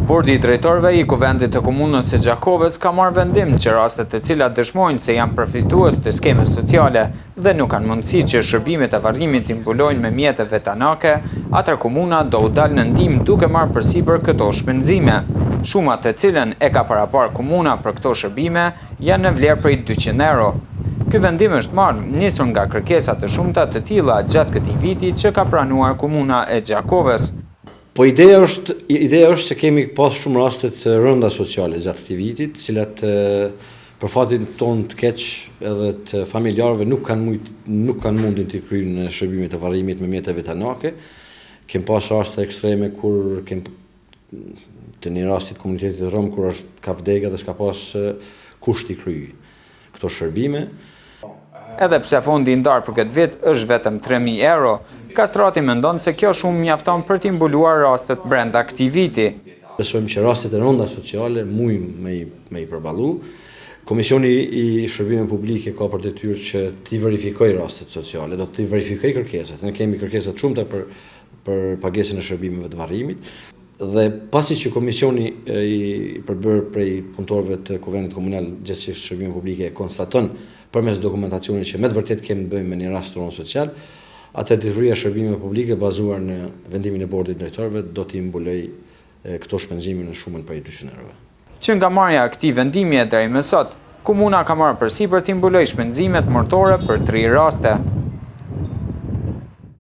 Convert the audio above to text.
Bordi i drejtorëve i Kuvendit të Komunës së Gjakovës ka marrë vendim që rastet të cilat dëshmojnë se janë përfitues të skemës sociale dhe nuk kanë mundësi që shërbimet e varrimit t'i mbulojnë me mjete vetanake, atëherë komuna do u dalë në ndihmë duke marrë përsipër këto shpenzime. Shumat të cilën e ka parapar komuna për këto shërbime janë në vlerë prej 200 euro. Ky vendim është marrë nisur nga kërkesa të shumta të tilla gjatë këtij viti që ka pranuar komuna e Gjakovës. Po ideja është se kemi pas shumë raste të rënda sociale gjatë këtij vitit, cilat për fatin ton të keq edhe të familjarëve nuk kanë mundin të kryejnë shërbimet e varrimit me mjete vetanake. Kem pas raste ekstreme kur të një rastit komunitetit rom kur ka vdekur dhe s'ka pas kusht i kryej këto shërbime. Edhe pse fondi i ndarë për këtë vit është vetëm 3.000 euro, Kastrati mendon se kjo shumë mjafton për t'i mbuluar rastet brenda këtij viti. Besojmë që rastet e rënda sociale mujnë me i përballu. Komisioni i Shërbimeve Publike ka për detyrë që t'i verifikojë rastet sociale, do t'i verifikojë kërkesat. Ne kemi kërkesa të shumta për pagesën e shërbimeve të varrimit. Dhe pasi që komisioni i përbërë prej punëtorëve të Kuvendit Komunal Gjithësisht Shërbimeve Publike konstaton përmes dokumentacionit që me të vërtet kemi bëjmë me një rast rënë social, atë detyria e shërbimeve publike bazuar në vendimin e bordit drejtorëve do t'i mbuloj këto shpenzime në shumën prej 200 euro. Që nga marrja e këtij vendimi deri më sot, komuna ka marrë përsipër t'i mbulojë shpenzimet mortore për 3 raste.